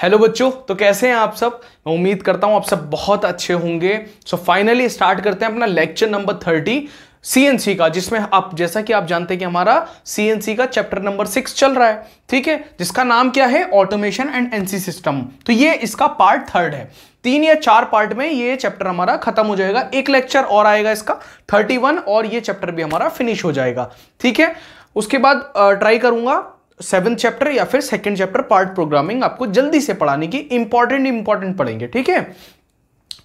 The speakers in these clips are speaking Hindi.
हेलो बच्चों, तो कैसे हैं आप सब। मैं उम्मीद करता हूं आप सब बहुत अच्छे होंगे। सो फाइनली स्टार्ट करते हैं अपना लेक्चर नंबर 30 सीएनसी का, जिसमें आप जैसा कि आप जानते हैं कि हमारा सीएनसी का चैप्टर नंबर 6 चल रहा है, ठीक है, जिसका नाम क्या है, ऑटोमेशन एंड एनसी सिस्टम। तो ये इसका पार्ट 3 है। 3 या 4 पार्ट में ये चैप्टर हमारा खत्म हो जाएगा। एक लेक्चर और आएगा इसका 31 और ये चैप्टर भी हमारा फिनिश हो जाएगा, ठीक है। उसके बाद ट्राई करूंगा 7th चैप्टर या फिर 2nd चैप्टर पार्ट प्रोग्रामिंग आपको जल्दी से पढ़ाने की। इंपॉर्टेंट पढ़ेंगे, ठीक है।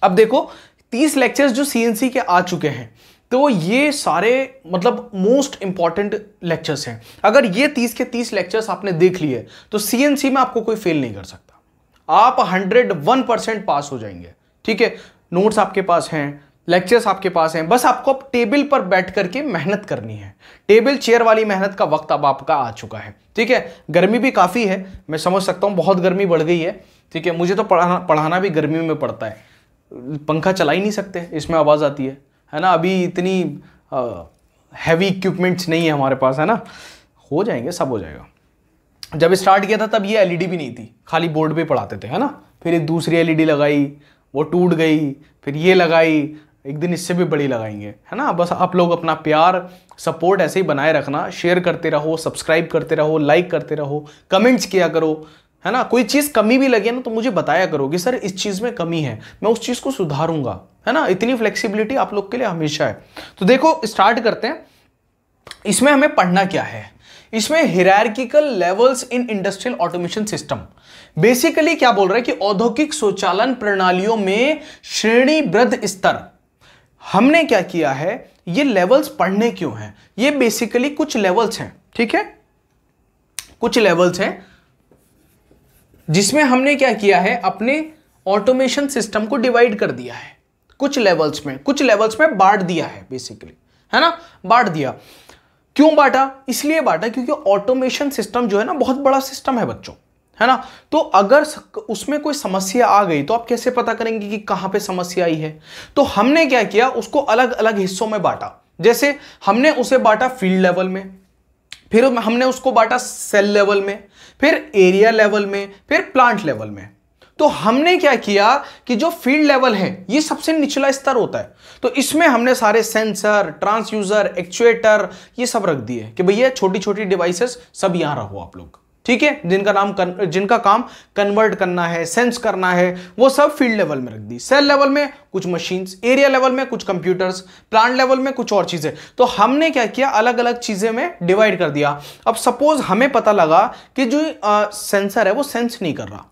अब देखो 30 लेक्चर्स जो सीएनसी के आ चुके हैं, तो ये सारे मतलब मोस्ट इंपॉर्टेंट लेक्चर्स हैं। अगर ये 30 के 30 लेक्चर्स आपने देख लिए तो सीएनसी में आपको कोई फेल नहीं कर सकता। आप 101% पास हो जाएंगे, ठीक है। नोट्स आपके पास हैं, लेक्चर्स आपके पास हैं, बस आपको अब टेबल पर बैठ करके मेहनत करनी है। टेबल चेयर वाली मेहनत का वक्त अब आपका आ चुका है, ठीक है। गर्मी भी काफ़ी है, मैं समझ सकता हूँ, बहुत गर्मी बढ़ गई है, ठीक है। मुझे तो पढ़ाना भी गर्मी में पड़ता है। पंखा चला ही नहीं सकते, इसमें आवाज़ आती है ना। अभी इतनी हैवी इक्विपमेंट्स नहीं है हमारे पास, है ना। हो जाएंगे, सब हो जाएगा। जब स्टार्ट किया था तब ये एलईडी भी नहीं थी, खाली बोर्ड पे पढ़ाते थे, है ना। फिर एक दूसरी एलईडी लगाई, वो टूट गई, फिर ये लगाई, एक दिन इससे भी बड़ी लगाएंगे, है ना। बस आप लोग अपना प्यार सपोर्ट ऐसे ही बनाए रखना, शेयर करते रहो, सब्सक्राइब करते रहो, लाइक करते रहो, कमेंट्स किया करो, है ना। कोई चीज़ कमी भी लगे ना तो मुझे बताया करो कि सर इस चीज़ में कमी है, मैं उस चीज़ को सुधारूंगा, है ना। इतनी फ्लेक्सिबिलिटी आप लोग के लिए हमेशा है। तो देखो स्टार्ट करते हैं। इसमें हमें पढ़ना क्या है, इसमें hierarchical levels in industrial automation system. Basically क्या बोल रहा है कि औद्योगिक स्वचालन प्रणालियों में श्रेणीबद्ध स्तर। हमने क्या किया है, ये लेवल्स पढ़ने क्यों हैं, ये बेसिकली कुछ लेवल्स हैं, ठीक है। कुछ लेवल्स हैं जिसमें हमने क्या किया है, अपने ऑटोमेशन सिस्टम को डिवाइड कर दिया है कुछ लेवल्स में बांट दिया है बेसिकली, है ना। बांट दिया। क्यों बांटा, इसलिए बांटा क्योंकि ऑटोमेशन सिस्टम जो है ना बहुत बड़ा सिस्टम है बच्चों, है ना। तो अगर उसमें कोई समस्या आ गई तो आप कैसे पता करेंगे कि कहां पे समस्या आई है। तो हमने क्या किया, उसको अलग अलग हिस्सों में बांटा। जैसे हमने उसे बांटा फील्ड लेवल में, फिर हमने उसको बांटा सेल लेवल में, फिर एरिया लेवल में, फिर प्लांट लेवल में। तो हमने क्या किया कि जो फील्ड लेवल है ये सबसे निचला स्तर होता है, तो इसमें हमने सारे सेंसर, ट्रांसड्यूसर, एक्चुएटर ये सब रख दिए कि भैया छोटी छोटी डिवाइसेस सब यहां रखो आप लोग, ठीक है। जिनका काम कन्वर्ट करना है, सेंस करना है, वो सब फील्ड लेवल में रख दी। सेल लेवल में कुछ मशीन्स, एरिया लेवल में कुछ कंप्यूटर्स, प्लांट लेवल में कुछ और चीजें। तो हमने क्या किया, अलग अलग चीजें में डिवाइड कर दिया। अब सपोज हमें पता लगा कि जो सेंसर है वो सेंस नहीं कर रहा,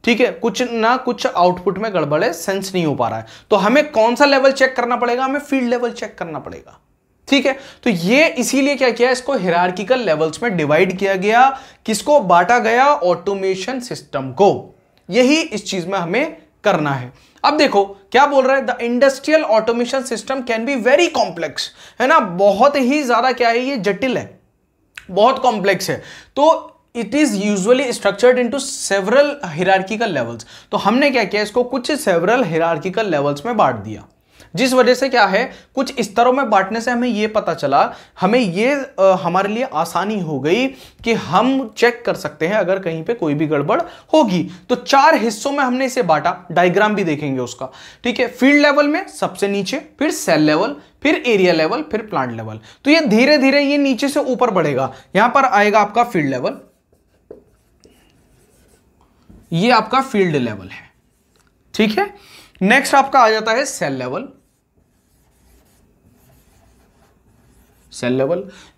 ठीक है, कुछ ना कुछ आउटपुट में गड़बड़ है, सेंस नहीं हो पा रहा है, तो हमें कौन सा लेवल चेक करना पड़ेगा, हमें फील्ड लेवल चेक करना पड़ेगा, ठीक है। तो ये इसीलिए क्या किया, इसको हायरार्किकल लेवल्स में डिवाइड किया गया। किसको बांटा गया, ऑटोमेशन सिस्टम को। यही इस चीज में हमें करना है। अब देखो क्या बोल रहा है, the industrial automation system can be very complex, है ना। बहुत ही ज्यादा क्या है, ये जटिल है, बहुत कॉम्प्लेक्स है। तो it is usually structured into several hierarchical levels. तो हमने क्या किया, इसको कुछ सेवरल हायरार्किकल लेवल्स में बांट दिया, जिस वजह से क्या है, कुछ स्तरों में बांटने से हमें यह पता चला, हमें ये हमारे लिए आसानी हो गई कि हम चेक कर सकते हैं अगर कहीं पे कोई भी गड़बड़ होगी। तो 4 हिस्सों में हमने इसे बांटा, डायग्राम भी देखेंगे उसका, ठीक है। फील्ड लेवल में सबसे नीचे, फिर सेल लेवल, फिर एरिया लेवल, फिर प्लांट लेवल। तो ये धीरे धीरे ये नीचे से ऊपर बढ़ेगा। यहां पर आएगा आपका फील्ड लेवल, ये आपका फील्ड लेवल है, ठीक है। नेक्स्ट आपका आ जाता है सेल लेवल,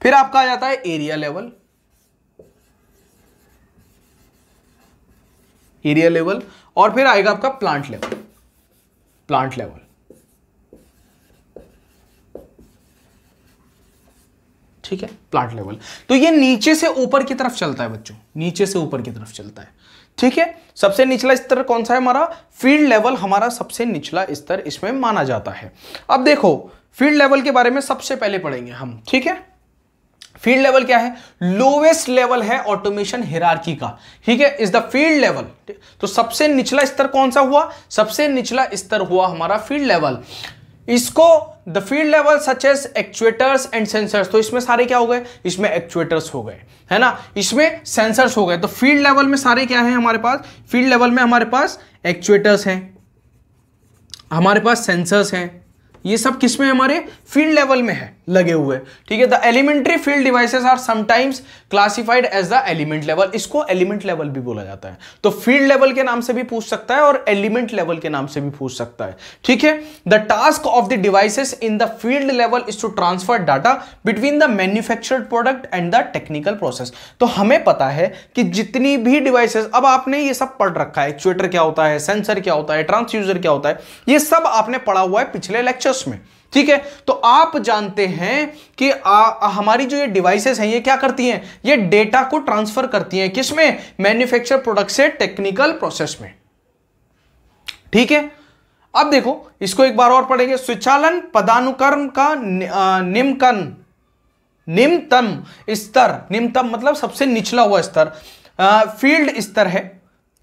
फिर आपका आ जाता है एरिया लेवल, और फिर आएगा आपका प्लांट लेवल, ठीक है, प्लांट लेवल। तो ये नीचे से ऊपर की तरफ चलता है बच्चों, नीचे से ऊपर की तरफ चलता है, ठीक है। सबसे निचला स्तर कौन सा है हमारा, फील्ड लेवल हमारा सबसे निचला स्तर इसमें माना जाता है। अब देखो फील्ड लेवल के बारे में सबसे पहले पढ़ेंगे हम, ठीक है। फील्ड लेवल क्या है, लोवेस्ट लेवल है ऑटोमेशन हायरार्की का, ठीक है, इज द फील्ड लेवल। तो सबसे निचला स्तर कौन सा हुआ, सबसे निचला स्तर हुआ हमारा फील्ड लेवल। इसको the field level such as actuators and sensors, तो इसमें सारे क्या हो गए, इसमें एक्चुएटर्स हो गए, है ना, इसमें सेंसर्स हो गए। तो फील्ड लेवल में सारे क्या है हमारे पास, फील्ड लेवल में हमारे पास एक्चुएटर्स हैं, हमारे पास सेंसर्स हैं, ये सब किसमें हमारे फील्ड लेवल में है लगे हुए, ठीक है। The elementary field devices are sometimes classified as the element level, इसको एलिमेंट लेवल भी बोला जाता है। तो फील्ड लेवल के नाम से भी पूछ सकता है और एलिमेंट लेवल के नाम से भी पूछ सकता है, ठीक है। The task of the devices in the field level is to transfer data between the manufactured product and the technical process. तो हमें पता है कि जितनी भी डिवाइसेस, अब आपने ये सब पढ़ रखा है, एक्चुएटर क्या होता है, सेंसर क्या होता है, ट्रांसड्यूसर क्या होता है, ये सब आपने पढ़ा हुआ है पिछले लेक्चर्स में, ठीक है। तो आप जानते हैं कि हमारी जो ये डिवाइसेस हैं ये क्या करती हैं, ये डेटा को ट्रांसफर करती हैं, किसमें, मैन्युफैक्चर प्रोडक्ट से टेक्निकल प्रोसेस में, ठीक है। अब देखो इसको एक बार और पढ़ेंगे। स्वचालन पदानुक्रम का निम्नतम स्तर, निम्नतम मतलब सबसे निचला हुआ स्तर, फील्ड स्तर है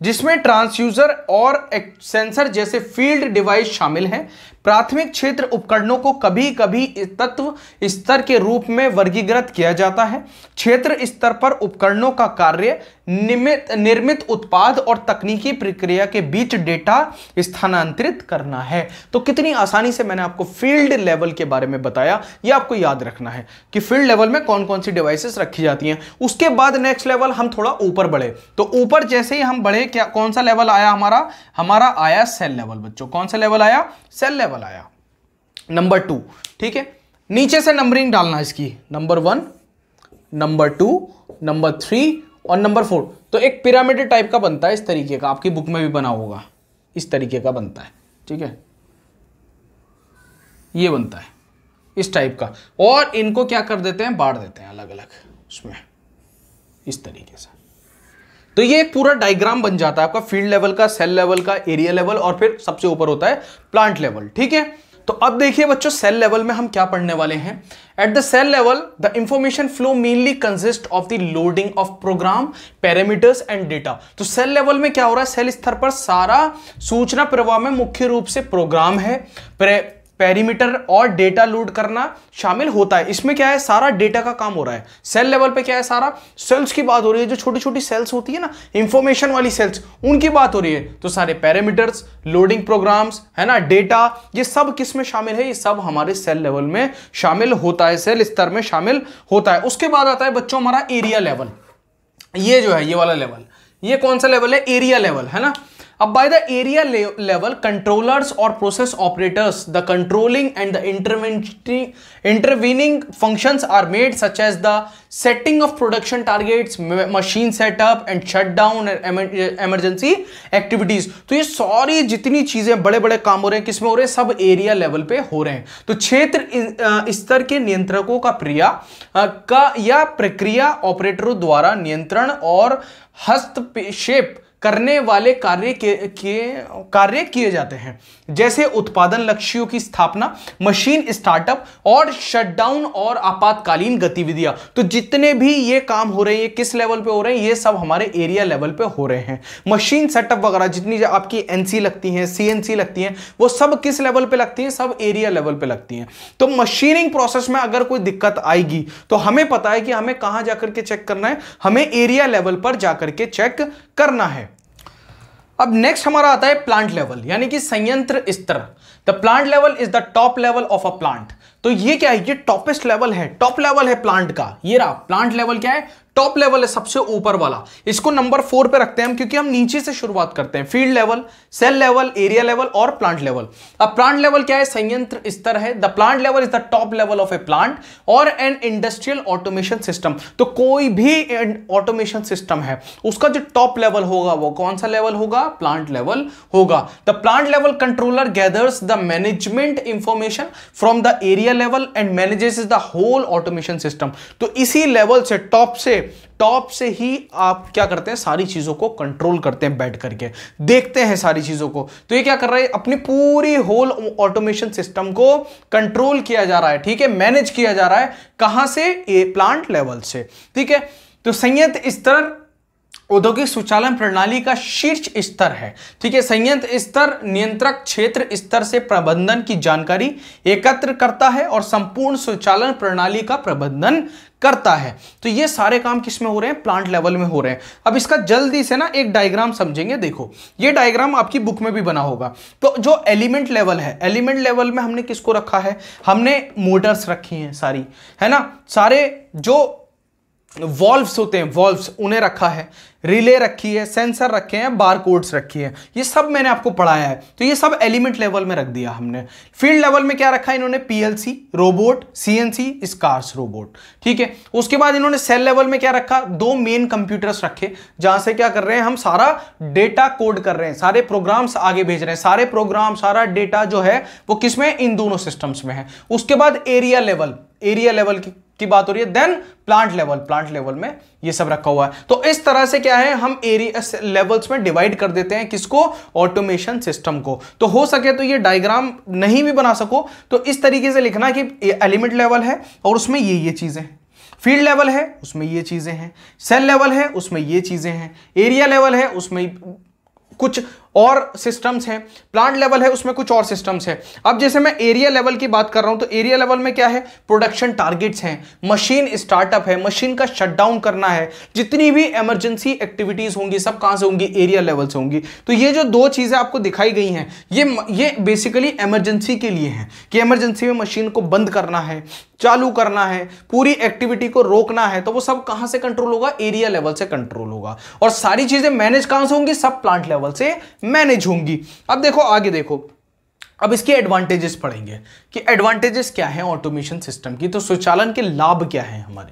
जिसमें ट्रांसड्यूसर और सेंसर जैसे फील्ड डिवाइस शामिल हैं। प्राथमिक क्षेत्र उपकरणों को कभी कभी तत्व स्तर के रूप में वर्गीकृत किया जाता है। क्षेत्र स्तर पर उपकरणों का कार्य निर्मित उत्पाद और तकनीकी प्रक्रिया के बीच डेटा स्थानांतरित करना है। तो कितनी आसानी से मैंने आपको फील्ड लेवल के बारे में बताया, यह आपको याद रखना है कि फील्ड लेवल में कौन कौन सी डिवाइसेस रखी जाती हैं। उसके बाद नेक्स्ट लेवल हम थोड़ा ऊपर बढ़े, तो ऊपर जैसे ही हम बढ़े, क्या कौन सा लेवल आया हमारा आया सेल लेवल। बच्चों कौन सा लेवल आया, सेल लेवल आया, नंबर 2, ठीक है। नीचे से नंबरिंग डालना इसकी, नंबर 1, नंबर 2, नंबर 3 और नंबर 4। तो एक पिरामिड टाइप का बनता है, इस तरीके का, आपकी बुक में भी बना होगा, इस तरीके का बनता है, ठीक है, ये बनता है इस टाइप का। और इनको क्या कर देते हैं, बांट देते हैं अलग अलग उसमें, इस तरीके से। तो ये एक पूरा डायग्राम बन जाता है आपका फील्ड लेवल का, सेल लेवल का, एरिया लेवल, और फिर सबसे ऊपर होता है प्लांट लेवल, ठीक है। तो अब देखिए बच्चों सेल लेवल में हम क्या पढ़ने वाले हैं। At the cell level the information flow mainly consist of the loading of program, parameters and data. तो सेल लेवल में क्या हो रहा है, सेल स्तर पर सारा सूचना प्रवाह में मुख्य रूप से प्रोग्राम है, पैरामीटर और डेटा लोड करना शामिल होता है। इसमें क्या है, सारा डेटा का काम हो रहा है। सेल लेवल पे क्या है, सारा सेल्स की बात हो रही है, जो छोटी छोटी सेल्स होती है ना, इंफॉर्मेशन वाली सेल्स, उनकी बात हो रही है। तो सारे पैरामीटर्स, लोडिंग प्रोग्राम्स, है ना, डेटा, ये सब किस में शामिल है, ये सब हमारे सेल लेवल में शामिल होता है, सेल स्तर में शामिल होता है। उसके बाद आता है बच्चों हमारा एरिया लेवल। ये जो है ये वाला लेवल, ये कौन सा लेवल है, एरिया लेवल, है ना। अब by the area level controllers or process operators the controlling and the intervening functions are made such as the setting of production targets, machine setup and shutdown and emergency activities। तो ये सारी जितनी चीजें बड़े बड़े काम हो रहे हैं किसमें हो रहे हैं, सब एरिया लेवल पे हो रहे हैं। तो क्षेत्र स्तर के नियंत्रकों का प्रक्रिया ऑपरेटरों द्वारा नियंत्रण और हस्तक्षेप करने वाले कार्य किए जाते हैं, जैसे उत्पादन लक्ष्यों की स्थापना, मशीन स्टार्टअप और शटडाउन और आपातकालीन गतिविधियां। तो जितने भी ये काम हो रहे हैं ये किस लेवल पे हो रहे हैं, ये सब हमारे एरिया लेवल पे हो रहे हैं। मशीन सेटअप वगैरह जितनी आपकी एनसी लगती हैं, सीएनसी लगती हैं, वो सब किस लेवल पे लगती हैं, सब एरिया लेवल पे लगती हैं। तो मशीनिंग प्रोसेस में अगर कोई दिक्कत आएगी तो हमें पता है कि हमें कहां जाकर के चेक करना है, हमें एरिया लेवल पर जाकर के चेक करना है। अब नेक्स्ट हमारा आता है प्लांट लेवल, यानी कि संयंत्र स्तर। The plant level is the top level of a plant. तो ये क्या है, ये टॉपेस्ट लेवल है, टॉप लेवल है प्लांट का। ये रहा प्लांट लेवल, क्या है, टॉप लेवल है, सबसे ऊपर वाला। इसको नंबर 4 पे रखते हैं हम, क्योंकि हम नीचे से शुरुआत करते हैं। Field level, cell level, area level और प्लांट लेवल। अब प्लांट लेवल क्या है, संयंत्र स्तर है। The plant level is the top level of a plant और एन इंडस्ट्रियल ऑटोमेशन सिस्टम। तो कोई भी ऑटोमेशन सिस्टम है उसका जो टॉप लेवल होगा वो कौन सा लेवल होगा, प्लांट लेवल होगा। The plant level controller gathers the management information from the area level and manages the whole automation system. तो इसी लेवल से, टॉप से ही आप क्या करते हैं, सारी चीजों को कंट्रोल करते हैं, बैठ करके देखते हैं सारी चीजों को। तो ये क्या कर रहा है, अपनी पूरी होल ऑटोमेशन सिस्टम को कंट्रोल किया जा रहा है, ठीक है, मैनेज किया जा रहा है। कहां से, ए प्लांट लेवल से, ठीक है। तो संयंत्र स्तर औद्योगिक स्वचालन प्रणाली का शीर्ष स्तर है। ठीक है, संयंत्र स्तर नियंत्रक क्षेत्र स्तर से प्रबंधन की जानकारी एकत्र करता है और संपूर्ण स्वचालन प्रणाली का प्रबंधन करता है। तो ये सारे काम किसमें हो रहे हैं? प्लांट लेवल में हो रहे हैं। अब इसका जल्दी से ना एक डायग्राम समझेंगे। देखो, ये डायग्राम आपकी बुक में भी बना होगा। तो जो एलिमेंट लेवल है, एलिमेंट लेवल में हमने किसको रखा है? हमने मोटर्स रखी हैं सारी, है ना, सारे जो वॉल्व्स होते हैं, वॉल्व्स, उन्हें रखा है, रिले रखी है, सेंसर रखे हैं, बार कोड्स रखी है, ये सब मैंने आपको पढ़ाया है। तो ये सब एलिमेंट लेवल में रख दिया हमने। फील्ड लेवल में क्या रखा है इन्होंने? PLC robot, CNC SCARA robot. ठीक है, उसके बाद इन्होंने सेल लेवल में क्या रखा? 2 मेन कंप्यूटर्स रखे, जहां से क्या कर रहे हैं हम? सारा डेटा कोड कर रहे हैं, सारे प्रोग्राम्स आगे भेज रहे हैं, सारे प्रोग्राम, सारा डेटा जो है वो किसमें? इन दोनों सिस्टम्स में है। उसके बाद एरिया लेवल, एरिया लेवल की बात हो रही है। Then plant level, plant level में ये सब रखा हुआ है। तो इस तरह से क्या है, हम एरिया लेवल्स में डिवाइड कर देते हैं किसको? ऑटोमेशन सिस्टम को। तो हो सके तो ये डायग्राम नहीं भी बना सको तो इस तरीके से लिखना कि एलिमेंट लेवल है और उसमें ये चीजें हैं, फील्ड लेवल है उसमें ये चीजें हैं, सेल लेवल है उसमें ये चीजें हैं, एरिया लेवल है उसमें कुछ और सिस्टम्स हैं, प्लांट लेवल है उसमें कुछ और सिस्टम्स हैं। अब जैसे मैं एरिया लेवल की बात कर रहा हूं तो एरिया लेवल में क्या है? प्रोडक्शन टारगेट्स हैं, मशीन स्टार्टअप है, मशीन का शटडाउन करना है, जितनी भी इमरजेंसी एक्टिविटीज होंगी सब कहां से होंगी? एरिया लेवल से होंगी। तो ये जो 2 चीजें आपको दिखाई गई हैं ये बेसिकली इमरजेंसी के लिए है कि इमरजेंसी में मशीन को बंद करना है, चालू करना है, पूरी एक्टिविटी को रोकना है, तो वो सब कहां से कंट्रोल होगा? एरिया लेवल से कंट्रोल होगा। और सारी चीजें मैनेज कहां से होंगी? सब प्लांट लेवल से मैनेज होंगी। अब देखो आगे देखो, अब इसके एडवांटेजेस पढ़ेंगे कि एडवांटेजेस क्या है ऑटोमेशन सिस्टम की। तो स्वचालन के लाभ क्या है हमारे?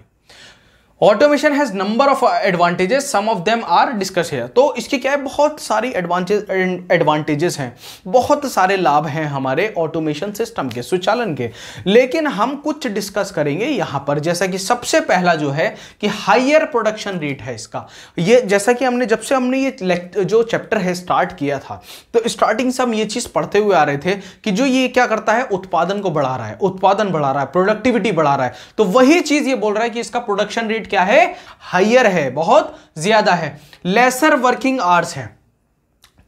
Automation has number of advantages, some of them are discuss here. तो इसके क्या है? बहुत सारी एडवांटेजेस हैं, बहुत सारे लाभ हैं हमारे ऑटोमेशन सिस्टम के, स्वचालन के, लेकिन हम कुछ डिस्कस करेंगे यहां पर। जैसा कि सबसे पहला जो है कि हायर प्रोडक्शन रेट है इसका। ये जैसा कि हमने जब से हमने ये जो चैप्टर है स्टार्ट किया था तो स्टार्टिंग से हम ये चीज पढ़ते हुए आ रहे थे कि जो ये क्या करता है? उत्पादन को बढ़ा रहा है, उत्पादन बढ़ा रहा है, प्रोडक्टिविटी बढ़ा रहा है। तो वही चीज ये बोल रहा है कि इसका प्रोडक्शन रेट क्या है? हायर है, बहुत ज्यादा है। लेसर वर्किंग आवर्स है,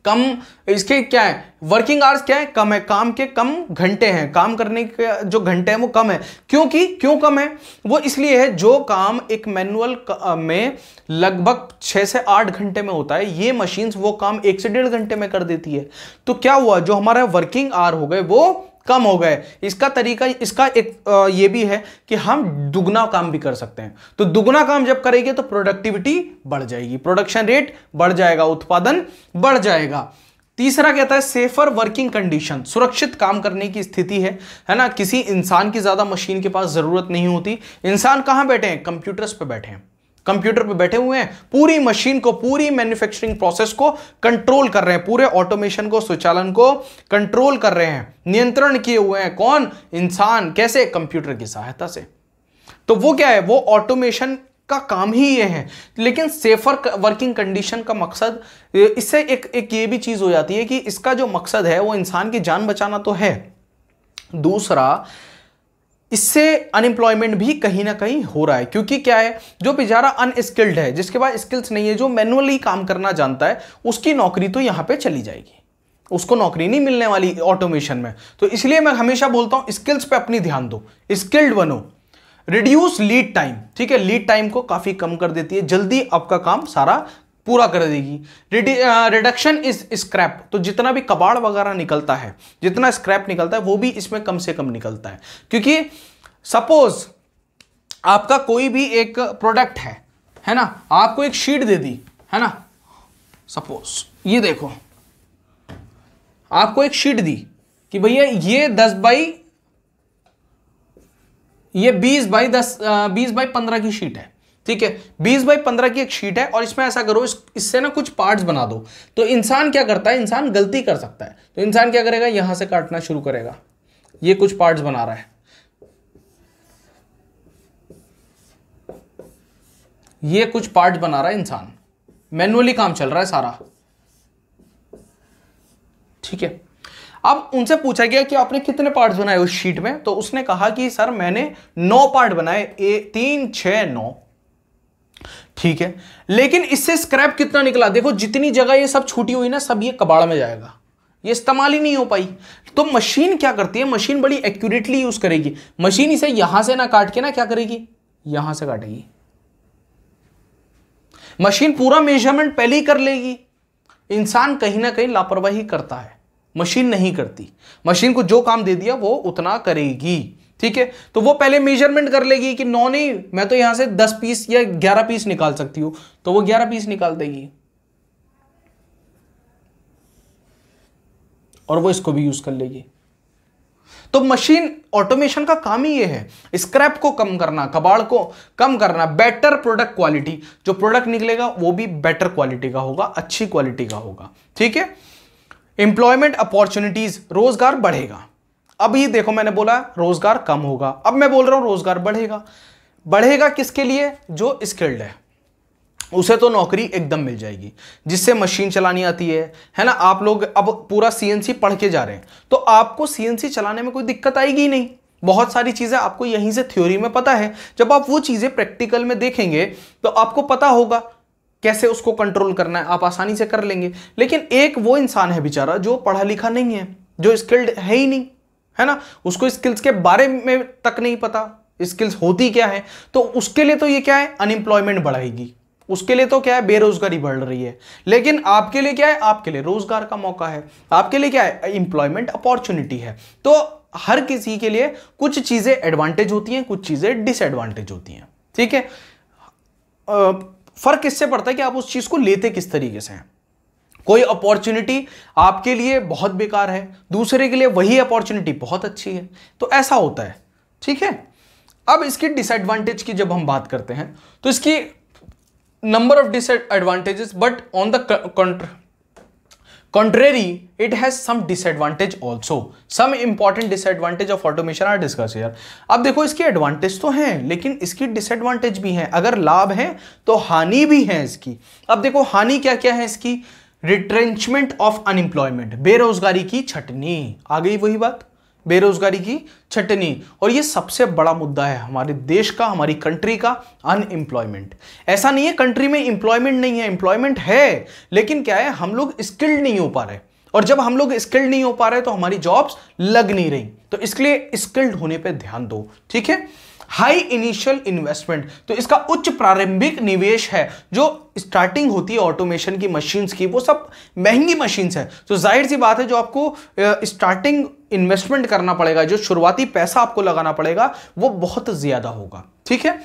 कम इसके क्या है? वर्किंग आवर्स क्या है? कम है, काम के कम घंटे हैं, काम करने के जो घंटे हैं वो कम है। क्यों कम है? वो इसलिए है जो काम एक मैनुअल में लगभग 6 से 8 घंटे में होता है, ये मशीन्स वो काम 1 से 1.5 घंटे में कर देती है। तो क्या हुआ? जो हमारा वर्किंग आवर हो गए वो कम हो गए। इसका तरीका, इसका एक ये भी है कि हम दुगना काम भी कर सकते हैं। तो दुगना काम जब करेंगे तो प्रोडक्टिविटी बढ़ जाएगी, प्रोडक्शन रेट बढ़ जाएगा, उत्पादन बढ़ जाएगा। तीसरा कहता है सेफर वर्किंग कंडीशन, सुरक्षित काम करने की स्थिति है ना। किसी इंसान की ज्यादा मशीन के पास जरूरत नहीं होती। इंसान कहां बैठे हैं? कंप्यूटर्स पे बैठे हैं, कंप्यूटर पे बैठे हुए हैं, पूरी मशीन को, पूरी मैन्युफैक्चरिंग प्रोसेस को कंट्रोल कर रहे हैं, पूरे ऑटोमेशन को, स्वचालन को कंट्रोल कर रहे हैं, नियंत्रण किए हुए हैं। कौन? इंसान। कैसे? कंप्यूटर की सहायता से। तो वो क्या है? वो ऑटोमेशन का काम ही ये है। लेकिन सेफर वर्किंग कंडीशन का मकसद, इससे एक ये भी चीज हो जाती है कि इसका जो मकसद है वो इंसान की जान बचाना तो है, दूसरा इससे अनएम्प्लॉयमेंट भी कहीं ना कहीं हो रहा है। क्योंकि क्या है? जो बेचारा अनस्किल्ड है, जिसके पास स्किल्स नहीं है, जो मैनुअली काम करना जानता है, उसकी नौकरी तो यहां पे चली जाएगी, उसको नौकरी नहीं मिलने वाली ऑटोमेशन में। तो इसलिए मैं हमेशा बोलता हूं स्किल्स पे अपनी ध्यान दो, स्किल्ड बनो। रिड्यूस लीड टाइम, ठीक है, लीड टाइम को काफी कम कर देती है, जल्दी आपका काम सारा पूरा कर देगी। रिडक्शन इज स्क्रैप, तो जितना भी कबाड़ वगैरह निकलता है, जितना स्क्रैप निकलता है वो भी इसमें कम से कम निकलता है। क्योंकि सपोज आपका कोई भी एक प्रोडक्ट है ना, आपको एक शीट दे दी है ना, सपोज ये देखो, आपको एक शीट दी कि भैया ये 20 बाई 15 की शीट है, ठीक है, 20 बाई 15 की एक शीट है और इसमें ऐसा करो, इससे ना कुछ पार्ट्स बना दो। तो इंसान क्या करता है? इंसान गलती कर सकता है। तो इंसान क्या करेगा? यहां से काटना शुरू करेगा। ये कुछ पार्ट्स बना रहा है, ये कुछ पार्ट्स बना रहा है इंसान, मैन्युअली काम चल रहा है सारा, ठीक है। अब उनसे पूछा गया कि आपने कितने पार्ट्स बनाए उस शीट में? तो उसने कहा कि सर मैंने 9 पार्ट बनाए, 3, 6, 9। ठीक है, लेकिन इससे स्क्रैप कितना निकला देखो, जितनी जगह ये सब छूटी हुई ना, सब ये कबाड़ में जाएगा, ये इस्तेमाल ही नहीं हो पाई। तो मशीन क्या करती है, मशीन बड़ी एक्यूरेटली यूज करेगी। मशीन इसे यहां से ना काट के ना क्या करेगी, यहां से काटेगी। मशीन पूरा मेजरमेंट पहले ही कर लेगी। इंसान कहीं ना कहीं लापरवाही करता है, मशीन नहीं करती। मशीन को जो काम दे दिया वो उतना करेगी, ठीक है। तो वो पहले मेजरमेंट कर लेगी कि 9 नहीं, मैं तो यहां से 10 पीस या 11 पीस निकाल सकती हूं, तो वो 11 पीस निकाल देगी और वो इसको भी यूज कर लेगी। तो मशीन ऑटोमेशन का काम ही ये है, स्क्रैप को कम करना, कबाड़ को कम करना, बेटर प्रोडक्ट क्वालिटी, जो प्रोडक्ट निकलेगा वो भी बेटर क्वालिटी का होगा, अच्छी क्वालिटी का होगा, ठीक है। एम्प्लॉयमेंट अपॉर्चुनिटीज, रोजगार बढ़ेगा। अब ये देखो मैंने बोला रोजगार कम होगा, अब मैं बोल रहा हूं रोजगार बढ़ेगा। बढ़ेगा किसके लिए, जो स्किल्ड है उसे तो नौकरी एकदम मिल जाएगी, जिससे मशीन चलानी आती है ना। आप लोग अब पूरा सीएनसी पढ़ के जा रहे हैं, तो आपको सीएनसी चलाने में कोई दिक्कत आएगी ही नहीं। बहुत सारी चीजें आपको यहीं से थ्योरी में पता है, जब आप वो चीजें प्रैक्टिकल में देखेंगे तो आपको पता होगा कैसे उसको कंट्रोल करना है, आप आसानी से कर लेंगे। लेकिन एक वो इंसान है बेचारा जो पढ़ा लिखा नहीं है, जो स्किल्ड है ही नहीं, है ना, उसको स्किल्स के बारे में तक नहीं पता, स्किल्स होती क्या है। तो उसके लिए तो ये क्या है, अनएम्प्लॉयमेंट बढ़ाएगी, उसके लिए तो क्या है, बेरोजगारी बढ़ रही है। लेकिन आपके लिए क्या है, आपके लिए रोजगार का मौका है, आपके लिए क्या है, एम्प्लॉयमेंट अपॉर्चुनिटी है। तो हर किसी के लिए कुछ चीजें एडवांटेज होती हैं, कुछ चीजें डिसएडवांटेज होती हैं, ठीक है। फर्क इससे पड़ता है कि आप उस चीज को लेते किस तरीके से हैं। कोई अपॉर्चुनिटी आपके लिए बहुत बेकार है, दूसरे के लिए वही अपॉर्चुनिटी बहुत अच्छी है, तो ऐसा होता है, ठीक है। अब इसकी डिसएडवांटेज की जब हम बात करते हैं तो इसकी number of disadvantages, but on the contrary it has some disadvantage also. Some important disadvantage of automation are discussed here. अब देखो इसके एडवांटेज तो हैं लेकिन इसकी डिसएडवांटेज भी हैं। अगर लाभ है तो हानि भी है इसकी। अब देखो हानि क्या क्या है इसकी, रिट्रेंचमेंट ऑफ अनएम्प्लॉयमेंट, बेरोजगारी की छटनी, आ गई वही बात, बेरोजगारी की छटनी। और ये सबसे बड़ा मुद्दा है हमारे देश का, हमारी कंट्री का, अनएम्प्लॉयमेंट। ऐसा नहीं है कंट्री में एम्प्लॉयमेंट नहीं है, एम्प्लॉयमेंट है, लेकिन क्या है, हम लोग स्किल्ड नहीं हो पा रहे, और जब हम लोग स्किल्ड नहीं हो पा रहे तो हमारी जॉब्स लग नहीं रही। तो इसलिए स्किल्ड होने पे ध्यान दो, ठीक है। हाई इनिशियल इन्वेस्टमेंट, तो इसका उच्च प्रारंभिक निवेश है। जो स्टार्टिंग होती है ऑटोमेशन की मशीन्स की, वो सब महंगी मशीन्स है, तो जाहिर सी बात है जो आपको स्टार्टिंग इन्वेस्टमेंट करना पड़ेगा, जो शुरुआती पैसा आपको लगाना पड़ेगा वो बहुत ज्यादा होगा, ठीक है।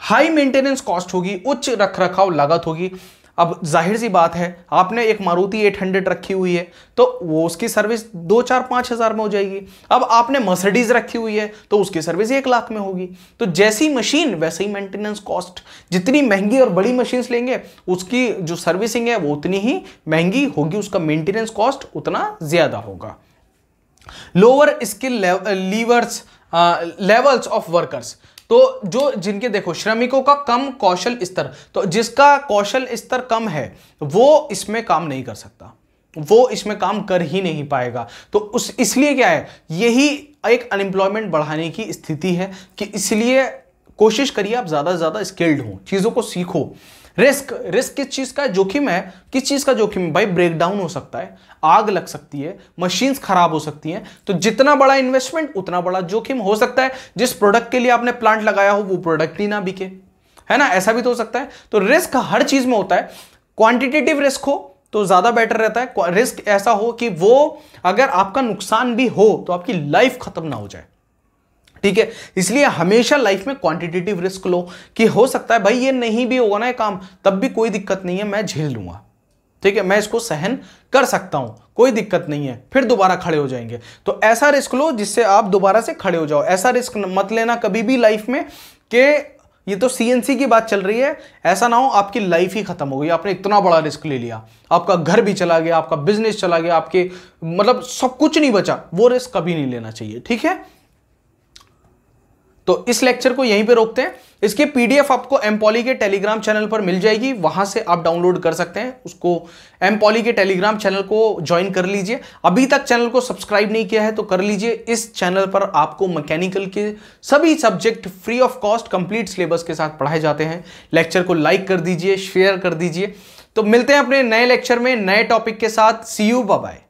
हाई मेंटेनेंस कॉस्ट होगी, उच्च रखरखाव लागत होगी। अब जाहिर सी बात है, आपने एक मारुति 800 रखी हुई है तो वो उसकी सर्विस 2-4-5 हज़ार में हो जाएगी। अब आपने मर्सिडीज रखी हुई है तो उसकी सर्विस 1 लाख में होगी। तो जैसी मशीन वैसे ही मेंटेनेंस कॉस्ट, जितनी महंगी और बड़ी मशीन्स लेंगे उसकी जो सर्विसिंग है वो उतनी ही महंगी होगी, उसका मेंटेनेंस कॉस्ट उतना ज्यादा होगा। Lower skill levels of workers, तो जो जिनके देखो श्रमिकों का कम कौशल स्तर, तो जिसका कौशल स्तर कम है वो इसमें काम नहीं कर सकता, वो इसमें काम कर ही नहीं पाएगा। तो उस इसलिए क्या है, यही एक अनएम्प्लॉयमेंट बढ़ाने की स्थिति है कि इसलिए कोशिश करिए आप ज्यादा से ज्यादा स्किल्ड हो, चीजों को सीखो। रिस्क किस चीज का जोखिम है, किस चीज का जोखिम है भाई, ब्रेकडाउन हो सकता है, आग लग सकती है, मशीन्स खराब हो सकती हैं। तो जितना बड़ा इन्वेस्टमेंट उतना बड़ा जोखिम हो सकता है। जिस प्रोडक्ट के लिए आपने प्लांट लगाया हो वो प्रोडक्ट ही ना बिके, है ना, ऐसा भी तो हो सकता है। तो रिस्क हर चीज में होता है। क्वांटिटेटिव रिस्क हो तो ज्यादा बेटर रहता है, रिस्क ऐसा हो कि वो अगर आपका नुकसान भी हो तो आपकी लाइफ खत्म ना हो जाए, ठीक है। इसलिए हमेशा लाइफ में क्वांटिटेटिव रिस्क लो कि हो सकता है भाई ये नहीं भी होगा ना ये काम, तब भी कोई दिक्कत नहीं है, मैं झेल लूंगा, ठीक है, मैं इसको सहन कर सकता हूं, कोई दिक्कत नहीं है, फिर दोबारा खड़े हो जाएंगे। तो ऐसा रिस्क लो जिससे आप दोबारा से खड़े हो जाओ। ऐसा रिस्क मत लेना कभी भी लाइफ में कि ये तो सीएनसी की बात चल रही है, ऐसा ना हो आपकी लाइफ ही खत्म हो गई, आपने इतना बड़ा रिस्क ले लिया, आपका घर भी चला गया, आपका बिजनेस चला गया, आपके मतलब सब कुछ नहीं बचा, वो रिस्क कभी नहीं लेना चाहिए, ठीक है। तो इस लेक्चर को यहीं पे रोकते हैं। इसकी पीडीएफ आपको एमपॉली के टेलीग्राम चैनल पर मिल जाएगी, वहां से आप डाउनलोड कर सकते हैं उसको। एमपॉली के टेलीग्राम चैनल को ज्वाइन कर लीजिए। अभी तक चैनल को सब्सक्राइब नहीं किया है तो कर लीजिए। इस चैनल पर आपको मैकेनिकल के सभी subject free of cost complete syllabus के साथ पढ़ाए जाते हैं। लेक्चर को लाइक कर दीजिए, शेयर कर दीजिए। तो मिलते हैं अपने नए लेक्चर में नए टॉपिक के साथ। सी यू, बाय बाय।